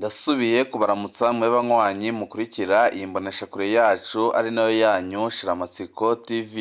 Ndasubiye kubaramutsa mwe banywanyi mukurikira iyi mboneshakure yacu ari nayo yanyu Shiramatsiko TV.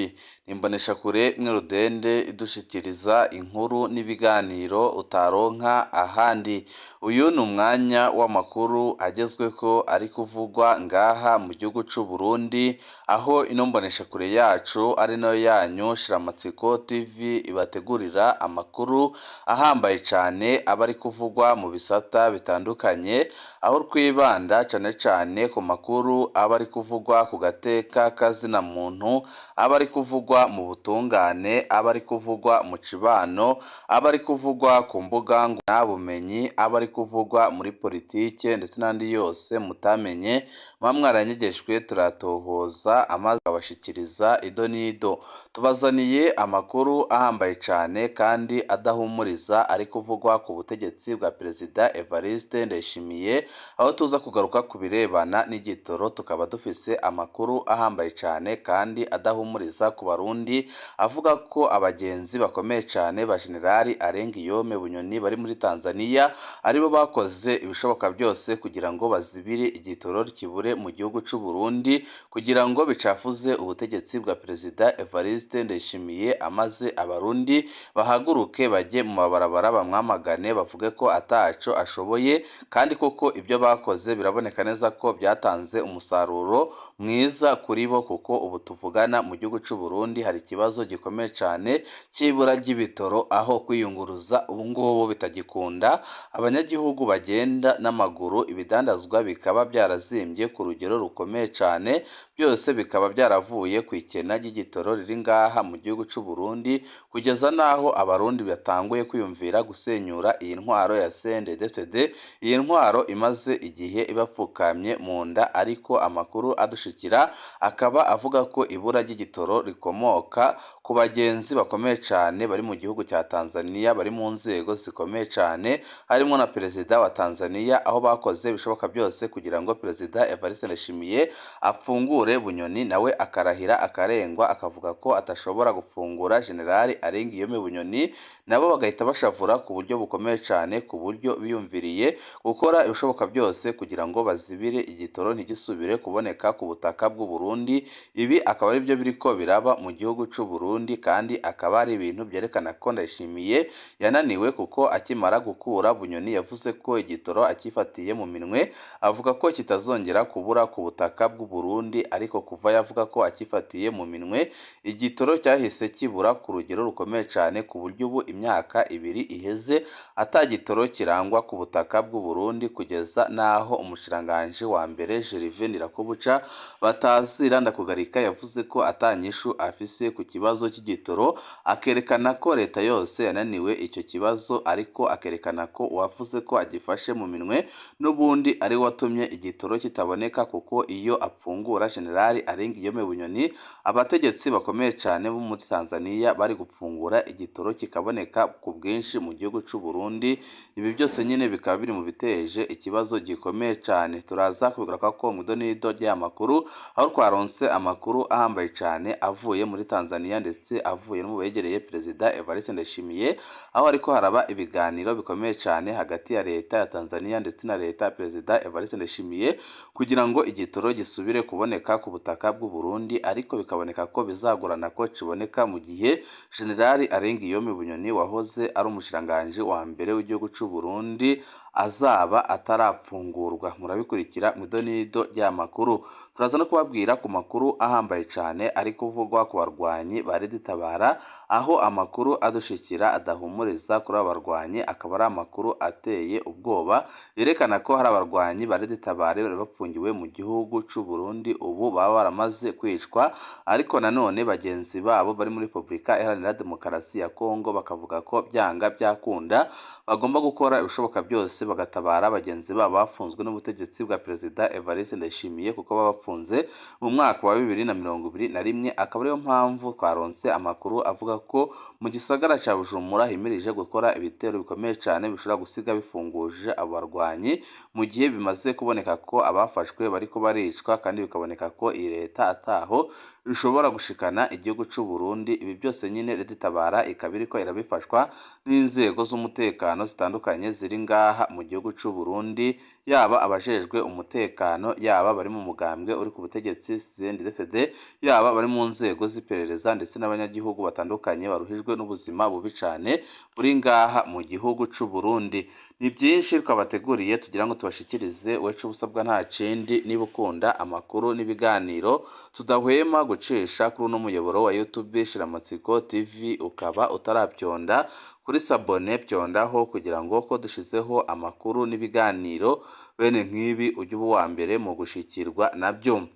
Imboneshakure imwe rudende idushikiriza inkuru n'ibiganiro utaronka ahandi. Uyu ni umwanya w'amakuru agezweko ari kuvugwa ngaha mu gihugu c'u Burundi, aho ino mboneshakure yacu ari nayo yanyu Shiramatsiko TV ibategurira amakuru ahambaye cane aba ari kuvugwa mu bisata bitandukanye, aho twibanda cane cane ku makuru aba ari kuvugwa ku gateka kazina muntu, aba ari kuvugwa mu butungane, aba ari kuvugwa mu cibano, aba ari kuvugwa ku mbuga ngurukanabumenyi, aba ari kuvugwa muri politike ndetse n'andi yose mutamenye muba mwaranyegejwe turatohoza amaze abashikiriza ido n'ido. Tubazaniye amakuru ahambaye cane kandi adahumuriza ari kuvugwa ku butegetsi bwa Perezida Evariste Ndayishimiye, aho tuza kugaruka ku birebana n'igitoro, tukaba dufise amakuru ahambaye cane kandi adahumuriza ku Barundi, avuga ko abagenzi bakomeye cane ba Generali Arengiyome Bunyoni bari muri Tanzania aribo bakoze ibishoboka byose kugira ngo bazibire igitoro kibure mu gihugu c'u Burundi, kugira ngo bicafuze ubutegetsi bwa Perezida Evariste Ndayishimiye, amaze Abarundi bahaguruke baje mu mabarabara bamwamagane bavuge ko ataco ashoboye, kandi koko ibyo bakoze biraboneka neza ko byatanze umusaruro mwiza kuri bo, kuko ubu tuvugana mu gihugu c'u Burundi hari ikibazo gikomeye cane c'ibura ry'ibitoro, aho kwiyunguruza ubu ngubu bitagikunda, abanyagihugu bagenda n'amaguru, ibidandazwa bikaba byarazimvye ku rugero rukomeye cane, byose bikaba byaravuye ku ikena ry'igitoro riri ngaha mu gihugu c'u Burundi, kugeza naho Abarundi batanguye kwiyumvira gusenyura iyi ntwaro ya CNDD-FDD, iyi ntwaro imaze igihe ibapfukamye mu nda. Ariko amakuru adushikira akaba avuga ko ibura ry'igitoro rikomoka ku bagenzi bakomeye cane bari mu gihugu cya Tanzania, bari mu nzego zikomeye cane, harimo na Perezida wa Tanzania, aho bakoze ibishoboka byose kugira ngo Perezida Evariste Ndayishimiye apfungure Bunyoni, nawe akarahira akarengwa akavuga ko atashobora gufungura Generali Arengiyome Bunyoni, nabo bagahita bashavura ku buryo bukomeye cane, ku buryo biyumviriye gukora ibishoboka byose kugira ngo bazibire igitoro ntigisubire kuboneka ku butaka bw'u Burundi. Ibi akaba ari byo biriko biraba mu gihugu c'u Burundi, kandi akaba ari ibintu byerekana ko Ndayishimiye yananiwe, kuko akimara gukura Bunyoni yavuze ko igitoro akifatiye mu minwe, avuga ko kitazongera kubura ku butaka bw'u Burundi, ariko kuva yavuga ko akifatiye mu minwe, igitoro cyahise kibura ku rugero rukomeye cane, ku buryo ubu imyaka ibiri iheze ata gitoro kirangwa ku butaka bw'u Burundi, kugeza naho umushikiranganji wa mbere Gervais Ndirakobuca batazira ndakugarika yavuze ko atanyishu afise ku kibazo cy'igitoro, akerekana ko leta yose yananiwe icyo kibazo, ariko akerekana ko uwavuze ko agifashe mu minwe n'ubundi ari watumye igitoro kitaboneka, kuko iyo apfungura Generali Arengiyome Bunyoni, abategetsi bakomeye cane bo muri Tanzania bari gupfungura igitoro kikaboneka ku bwinshi mu gihugu c'u Burundi. Ibi byose nyine bikaba biri mu biteje ikibazo gikomeye cane. Turaza kubigaruka ko mu idonido ry'amakuru, aho twaronse amakuru ahambaye cane avuye muri Tanzania ndetse avuye no mu begereye Perezida Evariste Ndayishimiye, aho ariko haraba ibiganiro bikomeye cane hagati ya leta ya Tanzania ndetse na leta ya Perezida Evariste Ndayishimiye, kugira ngo igitoro gisubire kuboneka ku butaka bw'u Burundi, ariko bikaboneka ko bizagorana ko kiboneka mu gihe Generali Arengiyome Bunyoni wahoze ari umushikiranganji wa mbere w'igihugu c'u Burundi azaba atarapfungurwa. Murabikurikira mu idonido ry'amakuru. Turaza no kubabwira ku makuru ahambaye cane ari kuvugwa ku barwanyi ba Tabara, aho amakuru adushikira adahumuriza kuri aba barwanyi, akaba ari amakuru ateye ubwoba, yerekana ko hari abarwanyi ba Tabara bari bapfungiwe mu gihugu c'u Burundi, ubu baba baramaze kwicwa, ariko nanone bagenzi babo bari muri Repubulika Iharanira Demokarasi ya Kongo bakavuga ko byanga byakunda bagomba gukora ibishoboka byose bagatabara bagenzi babo bafunzwe n'ubutegetsi bwa Perezida Evariste Ndayishimiye, kuko baba bafunze mu mwaka wa 2021. Akaba ariyo mpamvu twaronse amakuru avuga ko mu gisagara ca Bujumbura himirije gukora ibitero bikomeye cane bishobora gusiga bifunguje abo barwanyi, mu gihe bimaze kuboneka ko abafashwe bariko baricwa, kandi bikaboneka ko iyi leta ataho bishobora gushikana igihugu c'u Burundi. Ibi byose nyine Leta Itabara ikaba iriko irabifashwa n'inzego z'umutekano zitandukanye ziri ngaha mu gihugu c'u Burundi, yaba abajejwe umutekano, yaba bari mu mugambwe uri ku butegetsi CNDD-FDD, yaba bari mu nzego z'iperereza ndetse n'abanyagihugu batandukanye baruhijwe n'ubuzima bubi cane buri ngaha mu gihugu c'u Burundi. Ni byinshi twabateguriye tugira ngo tubashikirize, weco ubusabwa nta kindi, niba ukunda amakuru n'ibiganiro tudahwema gucisha kuri uno muyoboro wa YouTube Shiramatsiko TV, ukaba utaravyonda kuri sabone vyondaho kugira ngo ko dushizeho amakuru n'ibiganiro bene nk'ibi ujye uba uwa mbere mu gushikirwa nabyo.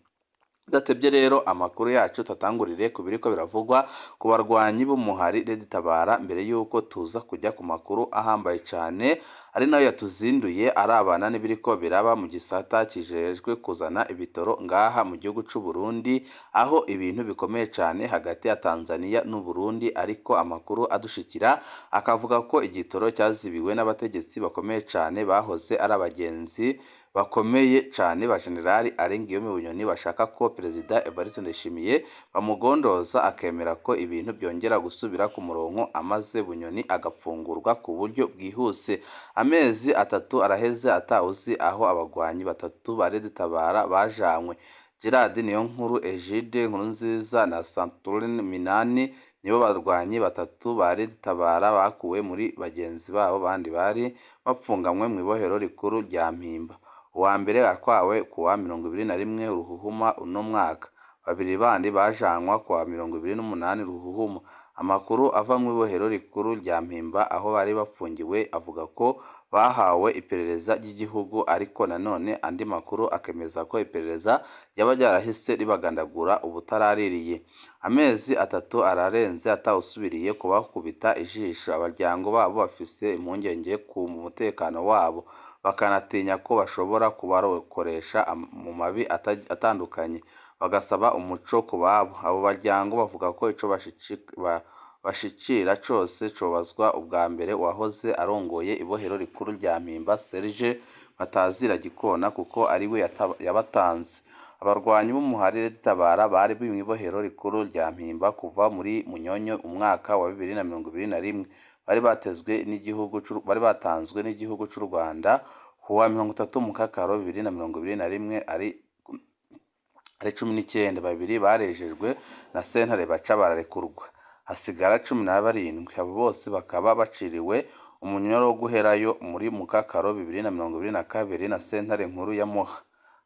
Tudatevye rero amakuru yacu tatangurire ku biriko biravugwa ku barwanyi b'umuhari Leta Itabara, mbere yuko tuza kujya ku makuru ahambaye cane ari nayo yatuzinduye arabana n'ibiriko biraba mu gisata kijejwe kuzana ibitoro ngaha mu gihugu c'u Burundi, aho ibintu bikomeye cane hagati ya Tanzania n'u Burundi, ariko amakuru adushikira akavuga ko igitoro cyazibiwe n'abategetsi bakomeye cane bahoze ari abagenzi bakomeye cane ba Generali Arenguiyome Bunyoni bashaka ko Perezida Evariste Ndayishimiye bamugondoza akemera ko ibintu byongera gusubira ku murongo, amaze Bunyoni agapfungurwa ku buryo bwihuse. Amezi 3 araheze atawuzi aho abagwanyi batatu ba Leta Itabara bajanywe. Gerard Niyonkuru, Egide Nkurunziza na Santoline Minani nibo barwanyi batatu ba Leta Itabara bakuwe muri bagenzi babo bandi bari bapfungamwe mu ibohero rikuru rya Mpimba. Uwa mbere atwawe kuwa 21 Ruhuhuma uno mwaka, babiri bandi bajanwa kuwa 28 Ruhuhuma. Amakuru ava mu ibohero rikuru rya Mpimba aho bari bafungiwe avuga ko bahawe iperereza ry'igihugu, ariko nanone andi makuru akemeza ko iperereza yaba ryarahise ribagandagura ubutaraririye. Amezi 3 ararenze atawusubiriye kubakubita ijisho. Abaryango babo bafise impungenge ku mutekano wabo, bakanatinya ko bashobora kubakoresha mu mabi atandukanye, bagasaba umuco ku babo. Abo baryango bavuga ko ico bashikira cose cobazwa ubwa mbere wahoze arongoye ibohero rikuru rya Mpimba Serge Batazira Gikona, kuko ariwe yabatanze. Abarwanyi b'umuhari Leta Itabara bari mu ibohero rikuru rya Mpimba kuva muri Munyonyo umwaka wa 2021, bari batanzwe n'igihugu c'u Rwanda kuwa 30 Mukakaro 2021, ari 19. Babiri barejejwe na sentare baca bararekurwa, hasigara 17. Abo bose bakaba baciriwe umunyoro wo guherayo muri Mukakaro 2022 na sentare nkuru ya Muha.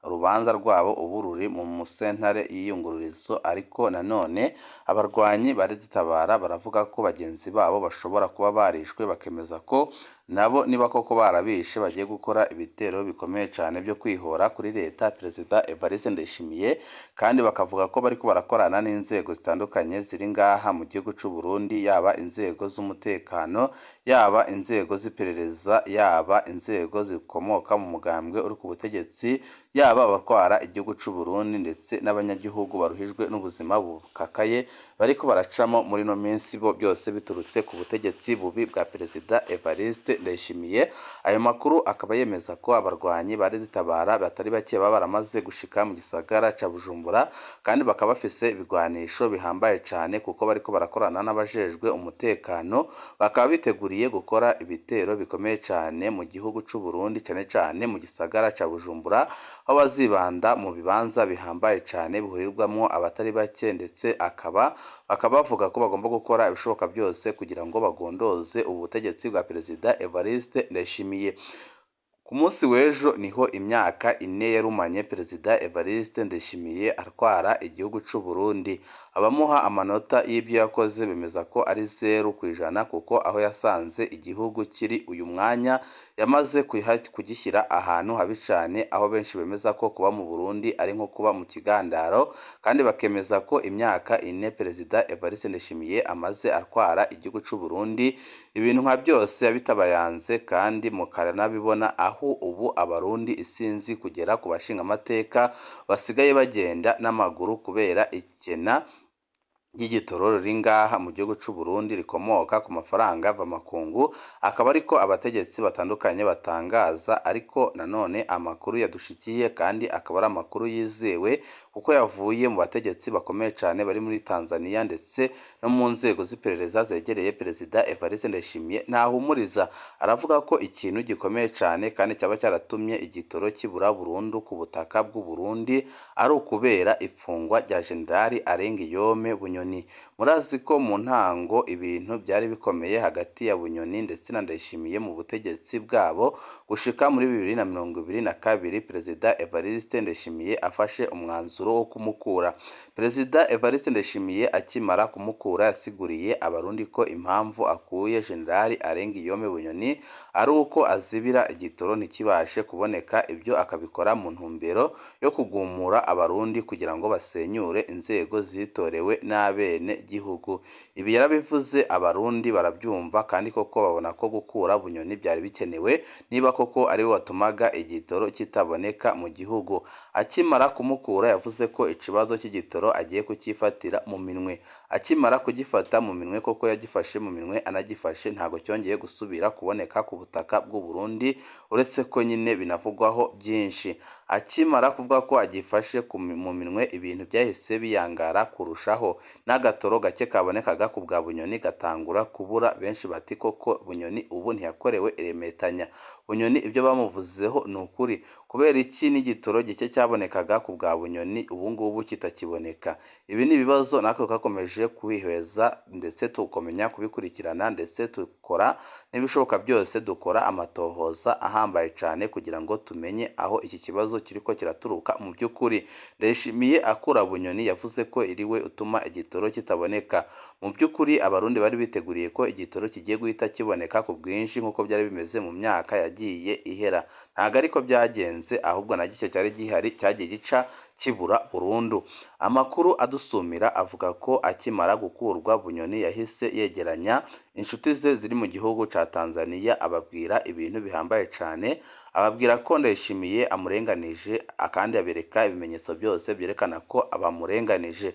Urubanza rwabo ubu ruri mu sentare y'iyungururizo, ariko nanone abarwanyi ba Leta Itabara baravuga ko bagenzi babo bashobora kuba barishwe, bakemeza ko nabo niba koko barabishe bagiye gukora ibitero bikomeye cyane byo kwihora kuri leta Perezida Evariste Ndayishimiye, kandi bakavuga ko bariko barakorana n'inzego zitandukanye ziri ngaha mu gihugu c'u Burundi, yaba inzego z'umutekano, yaba inzego z'iperereza, yaba inzego zikomoka mu mugambwe uri ku butegetsi, yaba abatwara igihugu c'u Burundi ndetse n'abanyagihugu baruhijwe n'ubuzima bukakaye bariko baracamo muri no minsi, bo byose biturutse ku butegetsi bubi bwa Perezida Evariste Ndayishimiye. Ayo makuru akaba yemeza ko abarwanyi ba Leta Itabara batari bake baba baramaze gushika mu gisagara ca Bujumbura, kandi bakaba bafise ibigwanisho bihambaye cyane kuko bariko barakorana n'abajejwe umutekano, bakaba biteguriye gukora ibitero bikomeye cyane mu gihugu c'u Burundi, cyane cyane mu gisagara ca Bujumbura, aho bazibanda mu bibanza bihambaye cyane bihurirwamo abatari bake, ndetse bakaba bavuga ko bagomba gukora ibishoboka byose kugira ngo bagondoze ubutegetsi bwa Perezida Evariste Ndayishimiye. Ku munsi w'ejo niho imyaka 4 yarumanye Perezida Evariste Ndayishimiye atwara igihugu c'u Burundi. Abamuha amanota y'ibyo yakoze bemeza ko ari 0% kuko aho yasanze igihugu kiri uyu mwanya yamaze kugishyira ahantu habi cyane, aho benshi bemeza ko kuba mu Burundi ari nko kuba mu kigandaro, kandi bakemeza ko imyaka 4 Perezida Evariste Ndayishimiye amaze atwara igihugu c'u Burundi ibintu nka byose yabitabayanze, kandi mukaranabibona aho ubu abarundi isinzi kugera ku bashinga amateka basigaye bagenda n'amaguru kubera ikena ry'igitoro riri ngaha mu gihugu c'u Burundi rikomoka ku mafaranga mvamakungu, akaba ariko abategetsi batandukanye batangaza, ariko nanone amakuru yadushikiye kandi akaba ari amakuru yizewe kuko yavuye mu bategetsi bakomeye cane bari muri Tanzania ndetse no mu nzego z'iperereza zegereye Perezida Evariste Ndayishimiye. Ntahumuriza aravuga ko ikintu gikomeye cane kandi cyaba cyaratumye igitoro kibura burundu ku butaka bw'u Burundi ari ukubera ifungwa rya Jenerali Arengiyome Bunyoni. Murazi ko mu ntango ibintu byari bikomeye hagati ya Bunyoni ndetse na Ndayishimiye mu butegetsi bwabo, gushika muri 2022 Perezida Evariste Ndayishimiye afashe umwanzuro wo kumukura. Perezida Evariste Ndayishimiye akimara kumukura yasiguriye abarundi ko impamvu akuye Jenerali Arengiyome Bunyoni ari uko azibira igitoro ntikibashe kuboneka, ibyo akabikora mu ntumbero yo kugumura abarundi kugira ngo basenyure inzego zitorewe n'abene gihugu. Ibi yarabivuze abarundi barabyumva kandi koko babona ko gukura Bunyoni byari bikenewe niba koko ari we watumaga igitoro kitaboneka mu gihugu. Akimara kumukura yavuze ko ikibazo cy'igitoro agiye kukifatira mu minwe. Akimara kugifata mu minwe koko yagifashe mu minwe, anagifashe ntago cyongeye gusubira kuboneka ku butaka bw'u Burundi, uretse ko nyine binavugwaho byinshi. Akimara kuvuga ko agifashe mu minwe, ibintu byahise biyangara kurushaho, n'agatoro gake kabonekaga ku bwa Bunyoni gatangura kubura. Benshi bati koko Bunyoni ubu ntiyakorewe iremetanya. Bunyoni ibyo bamuvuzeho ni ukuri. Kubera iki n'igitoro gike cyabonekaga ku bwa Bunyoni ubu ngubu kitakiboneka? Ibi ni ibibazo natwe twakomeje kwihweza ndetse tukomenya kubikurikirana, ndetse dukora n'ibishoboka byose, dukora amatohoza ahambaye cyane kugira ngo tumenye aho iki kibazo kiriko kiraturuka mu by'ukuri. Ndayishimiye akura Bunyoni yavuze ko iriwe utuma igitoro kitaboneka. Mu by'ukuri abarundi bari biteguriye ko igitoro kigiye guhita kiboneka ku bwinshi nk'uko byari bimeze mu myaka yagiye ihera. Ntago ariko byagenze, ahubwo na gike cyari gihari cyagiye gica kibura burundu. Amakuru adusumira avuga ko akimara gukurwa Bunyoni yahise yegeranya inshuti ze ziri mu gihugu ca Tanzania, ababwira ibintu bihambaye cyane, ababwira ko Ndayishimiye amurenganije, kandi abereka ibimenyetso byose byerekana ko abamurenganije.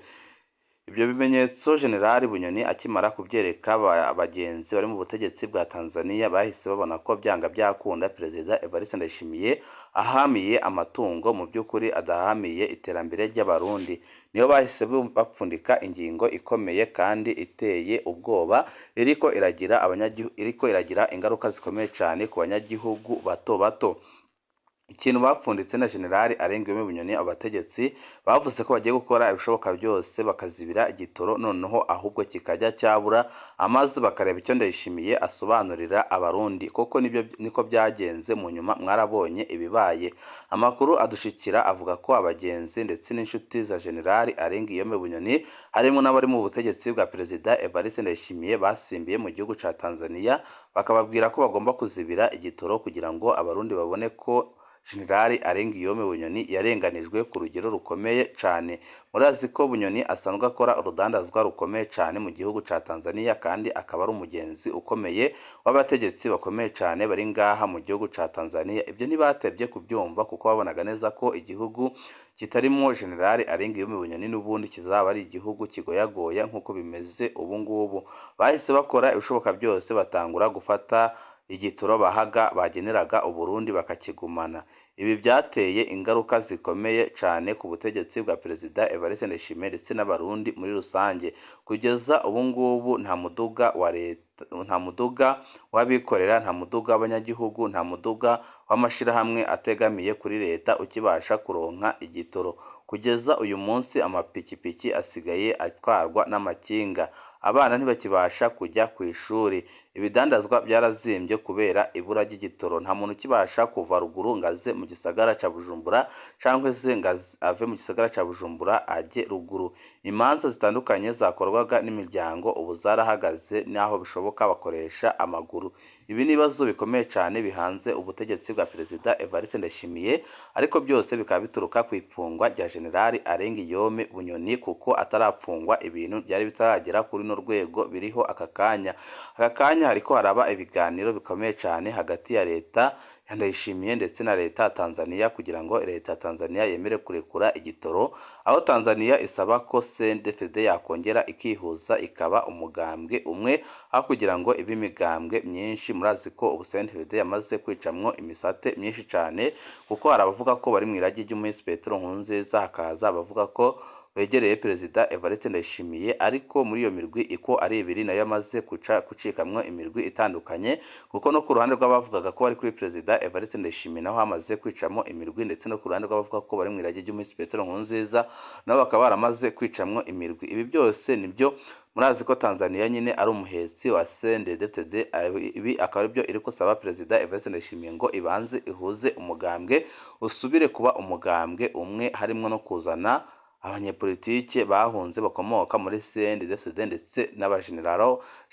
Ibyo bimenyetso Jenerali Bunyoni akimara kubyereka abagenzi bari mu butegetsi bwa Tanzania, bahise babona ko byanga byakunda Perezida Evariste Ndayishimiye ahamiye amatungo, mu by'ukuri adahamiye iterambere ry'abarundi. Niyo bahise bapfundika ingingo ikomeye kandi iteye ubwoba, iriko iragira ingaruka zikomeye cyane ku banyagihugu bato bato. Ikintu bapfunditse na Jenerali Arengiyome Bunyoni, abategetsi bavuze ko bagiye gukora ibishoboka byose bakazibira igitoro, noneho ahubwo kikajya cyabura, amaze bakareba icyo Ndayishimiye asobanurira abarundi. Koko niko byagenze, mu nyuma mwarabonye ibibaye. Amakuru adushikira avuga ko abagenzi ndetse n'inshuti za Jenerali Arengiyome Bunyoni, harimo n'abari mu butegetsi bwa Perezida Evariste Ndayishimiye, basimbiye mu gihugu ca Tanzania bakababwira ko bagomba kuzibira igitoro kugira ngo abarundi babone ko Jenerali Arengiyome Bunyoni yarenganijwe ku rugero rukomeye cyane. Murazi ko Bunyoni asanzwe akora urudandazwa rukomeye cyane mu gihugu ca Tanzania, kandi akaba ari umugenzi ukomeye w'abategetsi bakomeye cyane bari ngaha mu gihugu ca Tanzania. Ibyo ntibatebye kubyumva kuko babonaga neza ko igihugu kitarimo Jenerali Arengiyome Bunyoni n'ubundi kizaba ari igihugu kigoyagoya nk'uko bimeze ubu ngubu. Bahise bakora ibishoboka byose, batangura gufata igitoro bageneraga Uburundi bakakigumana. Ibi byateye ingaruka zikomeye cyane ku butegetsi bwa Perezida Evariste Ndayishimiye ndetse n'abarundi muri rusange. Kugeza ubu ngubu nta muduga wa leta, nta muduga w'abikorera, nta muduga w'abanyagihugu, nta muduga w'amashirahamwe ategamiye kuri leta ukibasha kuronka igitoro. Kugeza uyu munsi amapikipiki asigaye atwarwa n'amakinga. Abana ntibakibasha kujya ku ishuri. Ibidandazwa byarazimbye kubera ibura ry'igitoro. Nta muntu ukibasha kuva ruguru ngo aze mu gisagara ca Bujumbura, cyangwa se ngo ave mu gisagara ca Bujumbura ajye ruguru. Imanza zitandukanye zakorwaga n'imiryango ubu zarahagaze, n'aho bishoboka bakoresha amaguru. Ibi ni ibibazo bikomeye cyane bihanze ubutegetsi bwa Perezida Evariste Ndayishimiye, ariko byose bikaba bituruka ku ipfungwa rya Jenerali Arengiyome Bunyoni, kuko atarapfungwa ibintu byari bitaragera kuri no rwego biriho aka kanya. Aka kanya hariko haraba ibiganiro bikomeye cyane hagati ya leta ya Ndayishimiye ndetse na leta ya Tanzania kugira ngo leta ya Tanzania yemere kurekura igitoro, aho Tanzania isaba ko CNDD-FDD yakongera ikihuza ikaba umugambwe umwe, aho kugira ngo ibe imigambwe myinshi. Murazi ko ubu CNDD-FDD yamaze kwicamwo imisate myinshi cyane, kuko hari abavuga ko bari mu iragi ry'umuhisi Petero Nkurunziza, hakaza abavuga ko begereye Perezida Evariste Ndayishimiye, ariko muri iyo mirwi iko ari ibiri nayo yamaze gucikamwo imirwi itandukanye, kuko no ku ruhande rw'abavugaga ko bari kuri Perezida Evariste Ndayishimiye naho hamaze kwicamwo imirwi, ndetse no ku ruhande rw'abavuga ko bari mu iragi ry'umuhisi Petero Nkurunziza nabo bakaba baramaze kwicamwo imirwi. Ibi byose nibyo murazi ko Tanzania nyine ari umuhetsi wa CNDD-FDD, ibi akaba aribyo iri gusaba Perezida Evariste Ndayishimiye ngo ibanze ihuze umugambwe usubire kuba umugambwe umwe, harimwo no kuzana abanyepolitike bahunze bakomoka muri CNDD-FDD ndetse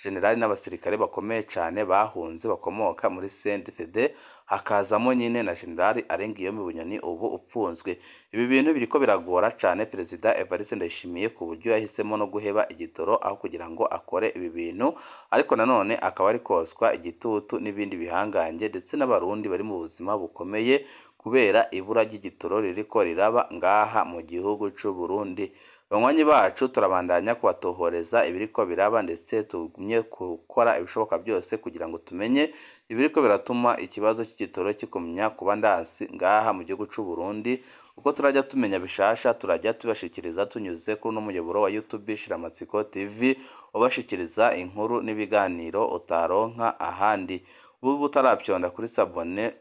generali n'abasirikare bakomeye cyane bahunze bakomoka muri CNDD-FDD, hakazamo nyine na generali Arengiyome Bunyoni ubu upfunzwe. Ibi bintu biriko biragora cyane Perezida Evariste Ndayishimiye ku buryo yahisemo no guheba igitoro aho kugira ngo akore ibi bintu, ariko nanone akaba ari koswa igitutu n'ibindi bihangange ndetse n'abarundi bari mu buzima bukomeye kubera ibura ry'igitoro ririko riraba ngaha mu gihugu cy'u Burundi. Banywanyi bacu turabandanya kubatohoreza ibiriko biraba, ndetse tugumye gukora ibishoboka byose kugira ngo tumenye ibiriko biratuma ikibazo cy'igitoro kikumenya kuba ndansi ngaha mu gihugu cy'u Burundi. Uko turajya tumenya bishasha turajya tubashikiriza tunyuze kuri uno muyoboro wa YouTube Shiramatsiko TV, ubashikiriza inkuru n'ibiganiro utaronka ahandi. Ubu utarabyonda kuri sabone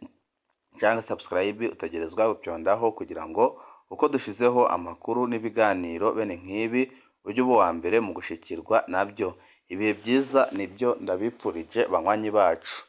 cyangwa subscribe utegerezwa gupyondaho kugira ngo uko dushizeho amakuru n'ibiganiro bene nk'ibi ujye uba uwa mbere mu gushikirwa nabyo. Ibihe byiza nibyo ndabipfurije banywanyi bacu.